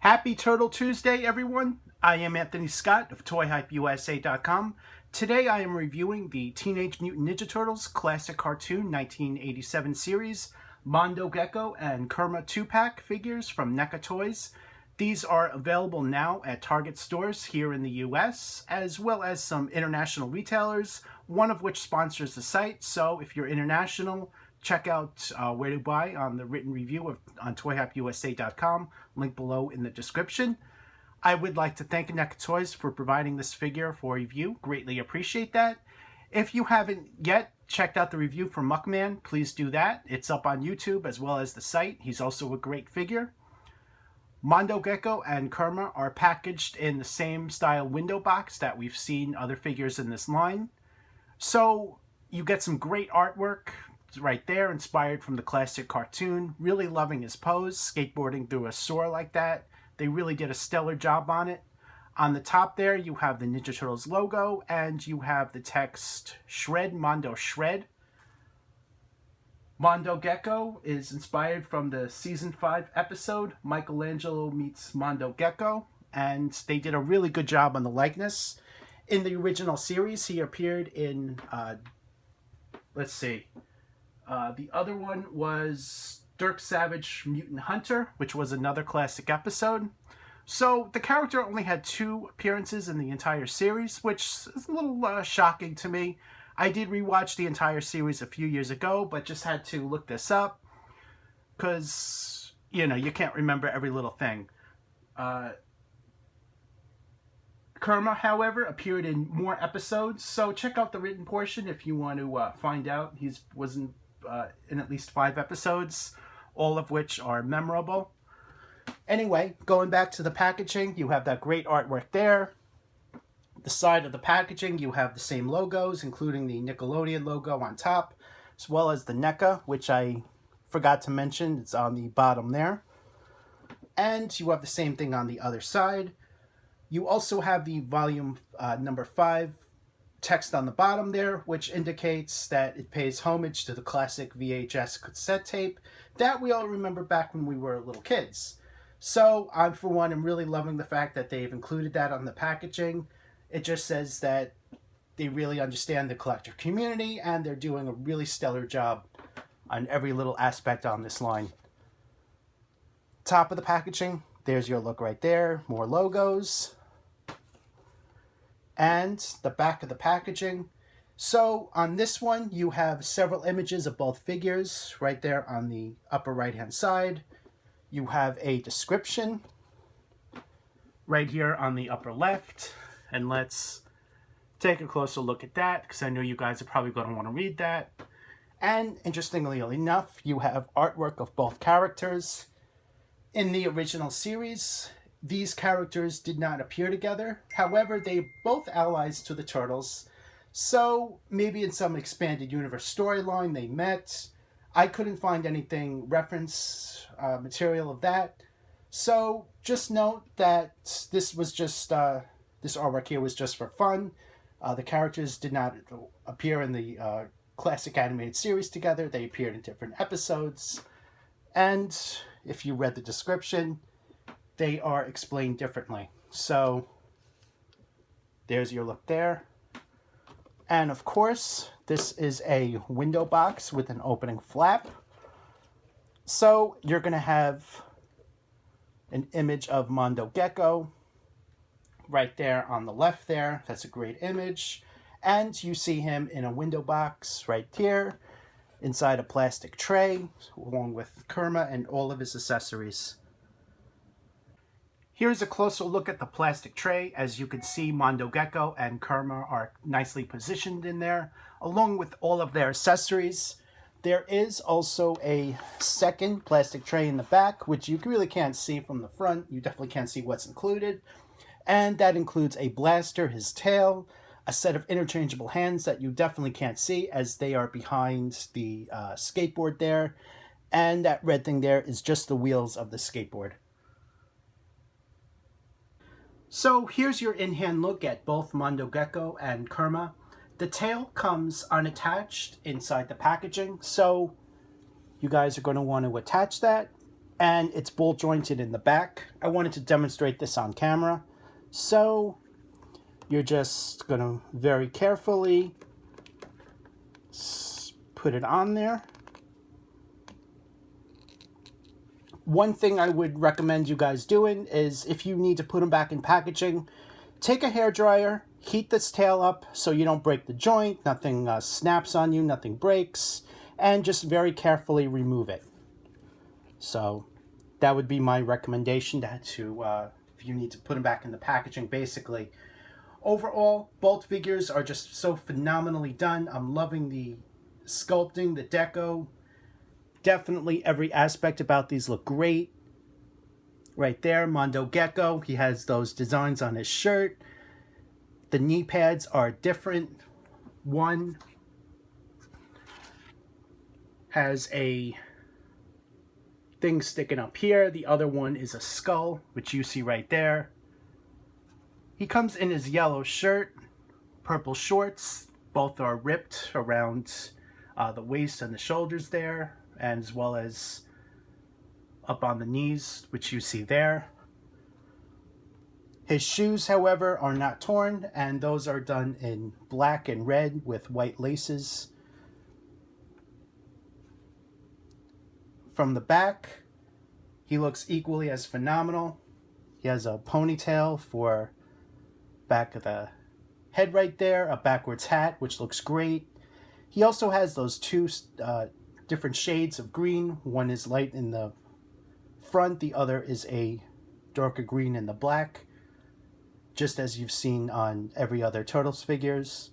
Happy Turtle Tuesday, everyone. I am Anthony Scott of ToyHypeUSA.com. Today I am reviewing the Teenage Mutant Ninja Turtles Classic Cartoon 1987 series, Mondo Gecko and Kerma 2-pack figures from NECA Toys. These are available now at Target stores here in the US, as well as some international retailers, one of which sponsors the site. So if you're international, check out where to buy on the written review on ToyHypeUSA.com, link below in the description. I would like to thank NECA Toys for providing this figure for review. Greatly appreciate that. If you haven't yet checked out the review from Muckman, please do that. It's up on YouTube as well as the site. He's also a great figure. Mondo Gecko and Kerma are packaged in the same style window box that we've seen other figures in this line. So you get some great artwork right there, inspired from the classic cartoon. Really loving his pose, skateboarding through a sewer like that. They really did a stellar job on it. On the top there, you have the Ninja Turtles logo, and you have the text, Shred, Mondo, Shred. Mondo Gecko is inspired from the Season 5 episode, Michelangelo Meets Mondo Gecko, and they did a really good job on the likeness. In the original series, he appeared in, the other one was Dirk Savage, Mutant Hunter, which was another classic episode. So the character only had 2 appearances in the entire series, which is a little shocking to me. I did rewatch the entire series a few years ago, but just had to look this up because, you know, you can't remember every little thing. Kerma, however, appeared in more episodes, so check out the written portion if you want to find out. He was in at least 5 episodes, all of which are memorable. Anyway, going back to the packaging, you have that great artwork there. The side of the packaging, you have the same logos, including the Nickelodeon logo on top, as well as the NECA, which I forgot to mention. It's on the bottom there. And you have the same thing on the other side. You also have the volume number 5 text on the bottom there, which indicates that it pays homage to the classic VHS cassette tape that we all remember back when we were little kids. So I, for one, am really loving the fact that they've included that on the packaging. It just says that they really understand the collector community and they're doing a really stellar job on every little aspect on this line. Top of the packaging, there's your look right there, more logos. And the back of the packaging. So on this one, you have several images of both figures right there on the upper right hand side. You have a description right here on the upper left. And let's take a closer look at that, because I know you guys are probably going to want to read that. And interestingly enough, you have artwork of both characters. In the original series, these characters did not appear together. However, they both allies to the Turtles. So maybe in some expanded universe storyline they met. I couldn't find anything reference material of that. So just note that this was just... this artwork here was just for fun. The characters did not appear in the classic animated series together. They appeared in different episodes. And if you read the description, they are explained differently. So there's your look there. And of course, this is a window box with an opening flap. So you're going to have an image of Mondo Gecko right there on the left there. That's a great image. And you see him in a window box right here inside a plastic tray along with Kerma and all of his accessories. Here's a closer look at the plastic tray. As you can see, Mondo Gecko and Kerma are nicely positioned in there along with all of their accessories. There is also a second plastic tray in the back, which you really can't see from the front. You definitely can't see what's included. And that includes a blaster, his tail, a set of interchangeable hands that you definitely can't see as they are behind the skateboard there. And that red thing there is just the wheels of the skateboard. So here's your in-hand look at both Mondo Gecko and Kerma. The tail comes unattached inside the packaging, so you guys are going to want to attach that. and it's bolt jointed in the back. I wanted to demonstrate this on camera. So you're just going to very carefully put it on there. One thing I would recommend you guys doing is if you need to put them back in packaging, take a hairdryer, heat this tail up so you don't break the joint, nothing snaps on you, nothing breaks, and just very carefully remove it. So that would be my recommendation to if you need to put them back in the packaging. Basically, overall, both figures are just so phenomenally done. I'm loving the sculpting, the deco. Definitely every aspect about these look great. Right there, Mondo Gecko. He has those designs on his shirt. The knee pads are different. One has a thing sticking up here. The other one is a skull, which you see right there. He comes in his yellow shirt, purple shorts. Both are ripped around the waist and the shoulders there, and as well as up on the knees, which you see there. His shoes, however, are not torn, and those are done in black and red with white laces. From the back, he looks equally as phenomenal. He has a ponytail for back of the head right there, a backwards hat, which looks great. He also has those two different shades of green. One is light in the front, the other is a darker green in the black, just as you've seen on every other Turtles figures.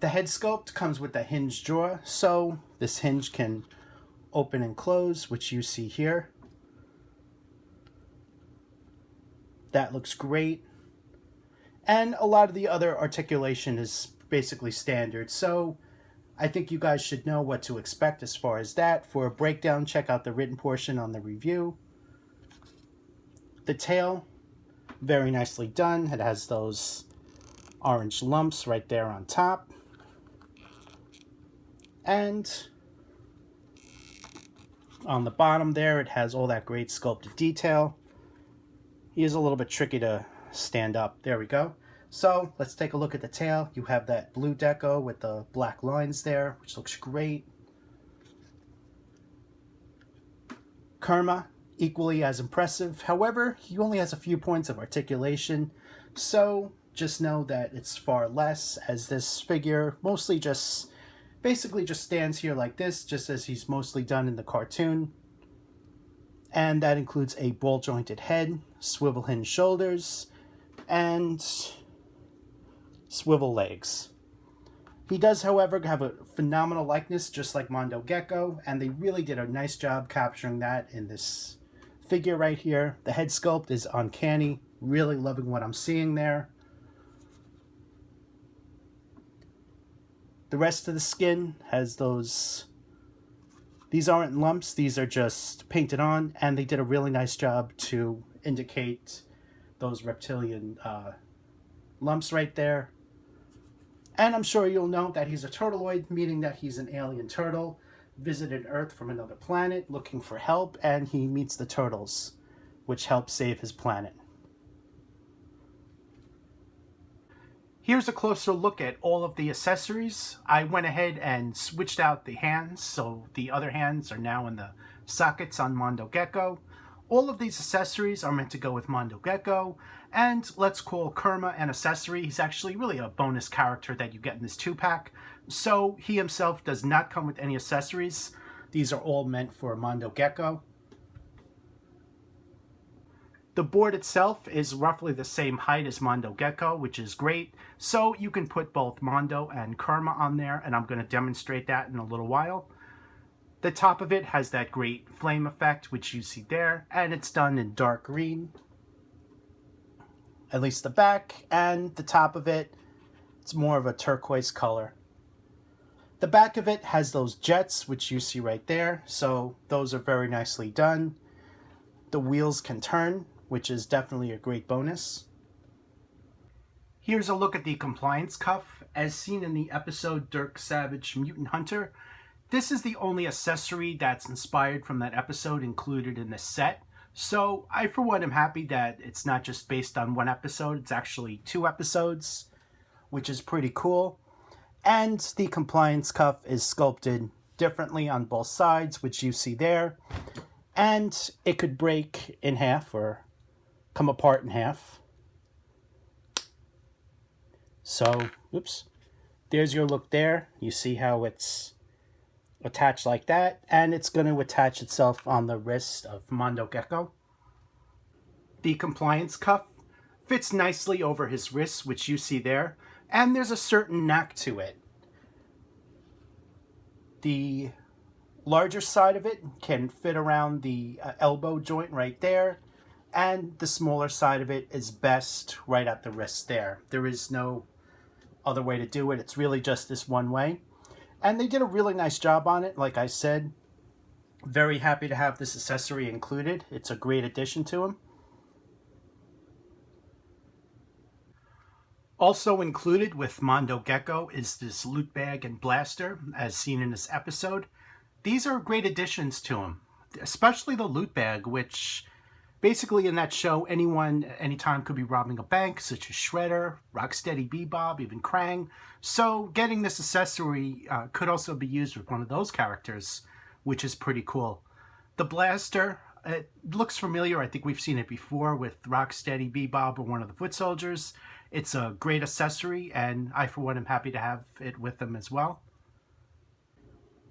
The head sculpt comes with a hinge jaw, so this hinge can open and close, which you see here. That looks great. And a lot of the other articulation is basically standard, so I think you guys should know what to expect as far as that. For a breakdown, check out the written portion on the review. The tail, very nicely done. It has those orange lumps right there on top. And on the bottom there, it has all that great sculpted detail. He is a little bit tricky to stand up. There we go. So let's take a look at the tail. You have that blue deco with the black lines there, which looks great. Kerma, equally as impressive. However, he only has a few points of articulation, so just know that it's far less, as this figure mostly just basically just stands here like this, just as he's mostly done in the cartoon. And that includes a ball-jointed head, swivel hinge shoulders, and swivel legs. He does, however, have a phenomenal likeness, just like Mondo Gecko, and they really did a nice job capturing that in this figure right here. The head sculpt is uncanny. Really loving what I'm seeing there. The rest of the skin has those... These aren't lumps, these are just painted on, and they did a really nice job to indicate those reptilian lumps right there. And I'm sure you'll know that he's a Turtleoid, meaning that he's an alien turtle, visited Earth from another planet looking for help, and he meets the Turtles, which help save his planet. Here's a closer look at all of the accessories. I went ahead and switched out the hands, so the other hands are now in the sockets on Mondo Gecko. All of these accessories are meant to go with Mondo Gecko, and let's call Kerma an accessory. He's actually really a bonus character that you get in this 2-pack, so he himself does not come with any accessories. These are all meant for Mondo Gecko. The board itself is roughly the same height as Mondo Gecko, which is great, so you can put both Mondo and Kerma on there, and I'm going to demonstrate that in a little while. The top of it has that great flame effect, which you see there, and it's done in dark green. At least the back, and the top of it, it's more of a turquoise color. The back of it has those jets, which you see right there, so those are very nicely done. The wheels can turn, which is definitely a great bonus. Here's a look at the compliance cuff. As seen in the episode Dirk Savage, Mutant Hunter, This is the only accessory that's inspired from that episode included in this set. So I, for one, am happy that it's not just based on one episode, it's actually 2 episodes, which is pretty cool. And the compliance cuff is sculpted differently on both sides, which you see there. And it could break in half or come apart in half. So, oops, there's your look there. You see how it's attached like that, and it's going to attach itself on the wrist of Mondo Gecko. The compliance cuff fits nicely over his wrist, which you see there, and there's a certain knack to it. The larger side of it can fit around the elbow joint right there, and the smaller side of it is best right at the wrist there. There is no other way to do it. It's really just this one way. And they did a really nice job on it, like I said. Very happy to have this accessory included. It's a great addition to him. Also included with Mondo Gecko is this loot bag and blaster, as seen in this episode. These are great additions to him, especially the loot bag, which basically in that show, anyone, anytime could be robbing a bank, such as Shredder, Rocksteady Bebop, even Krang. So getting this accessory could also be used with one of those characters, which is pretty cool. The blaster, it looks familiar. I think we've seen it before with Rocksteady Bebop or one of the Foot Soldiers. It's a great accessory, and I, for one, am happy to have it with them as well.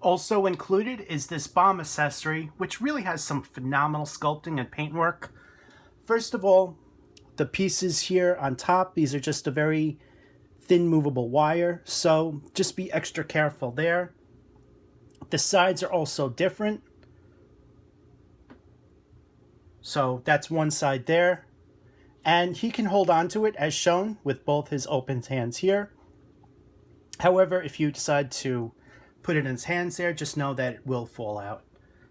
Also included is this bomb accessory, which really has some phenomenal sculpting and paintwork. First of all, the pieces here on top, these are just a very thin movable wire, so just be extra careful there. The sides are also different. So that's one side there. And he can hold on to it as shown with both his open hands here. However, if you decide to put it in his hands there, just know that it will fall out.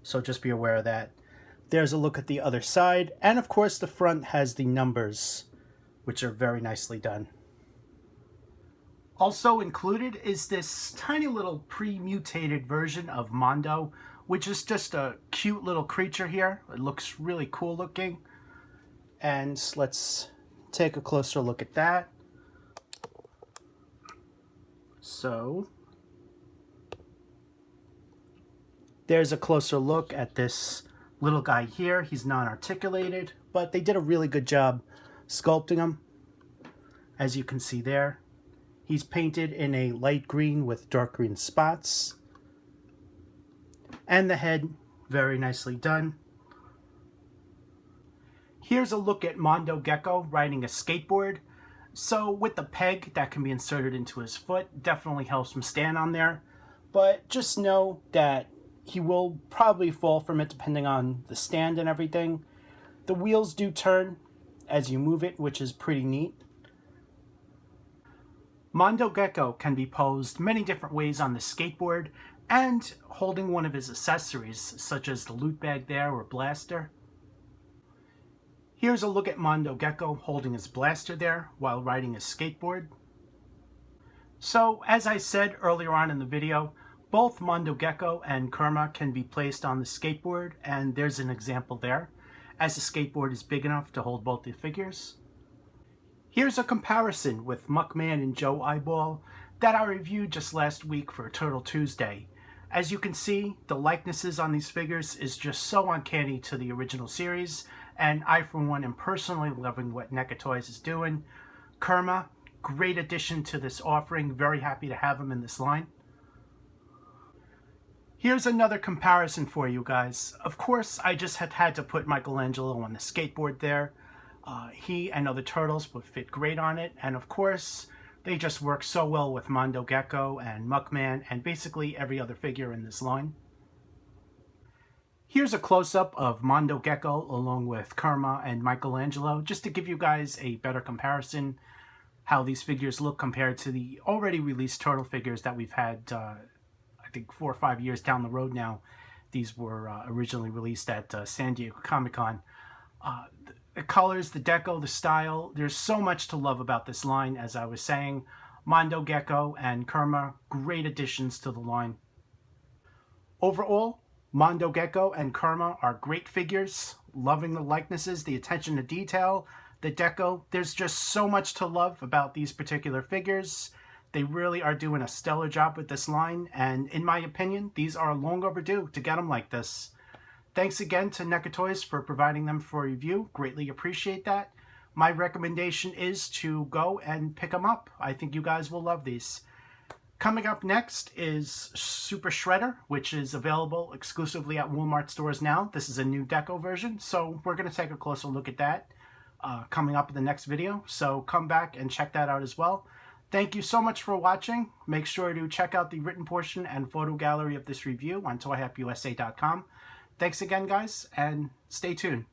So just be aware of that. There's a look at the other side. And of course the front has the numbers, which are very nicely done. Also included is this tiny little pre-mutated version of Mondo, which is just a cute little creature here. It looks really cool looking. And let's take a closer look at that. So there's a closer look at this little guy here. He's non-articulated, but they did a really good job sculpting him, as you can see there. He's painted in a light green with dark green spots. And the head, very nicely done. Here's a look at Mondo Gecko riding a skateboard. So with the peg that can be inserted into his foot, definitely helps him stand on there. But just know that he will probably fall from it depending on the stand and everything. The wheels do turn as you move it, which is pretty neat. Mondo Gecko can be posed many different ways on the skateboard and holding one of his accessories, such as the loot bag there or blaster. Here's a look at Mondo Gecko holding his blaster there while riding his skateboard. So, as I said earlier on in the video, both Mondo Gecko and Kerma can be placed on the skateboard, and there's an example there, as the skateboard is big enough to hold both the figures. Here's a comparison with Muckman and Joe Eyeball that I reviewed just last week for Turtle Tuesday. As you can see, the likenesses on these figures is just so uncanny to the original series, and I, for one, am personally loving what NECA Toys is doing. Kerma, great addition to this offering. Very happy to have him in this line. Here's another comparison for you guys. Of course, I just had to put Michelangelo on the skateboard there. He and other turtles would fit great on it, and of course, they just work so well with Mondo Gecko and Muckman and basically every other figure in this line. Here's a close-up of Mondo Gecko along with Kerma and Michelangelo, just to give you guys a better comparison how these figures look compared to the already released turtle figures that we've had, I think 4 or 5 years down the road now. These were originally released at San Diego Comic-Con. The colors, the deco, the style, there's so much to love about this line, as I was saying. Mondo Gecko and Kerma, great additions to the line. Overall, Mondo Gecko and Kerma are great figures. Loving the likenesses, the attention to detail, the deco. There's just so much to love about these particular figures. They really are doing a stellar job with this line, and in my opinion, these are long overdue to get them like this. Thanks again to NECA Toys for providing them for review. Greatly appreciate that. My recommendation is to go and pick them up. I think you guys will love these. Coming up next is Super Shredder, which is available exclusively at Walmart stores now. This is a new deco version, so we're going to take a closer look at that coming up in the next video. So come back and check that out as well. Thank you so much for watching. Make sure to check out the written portion and photo gallery of this review on toyhapusa.com. Thanks again, guys, and stay tuned.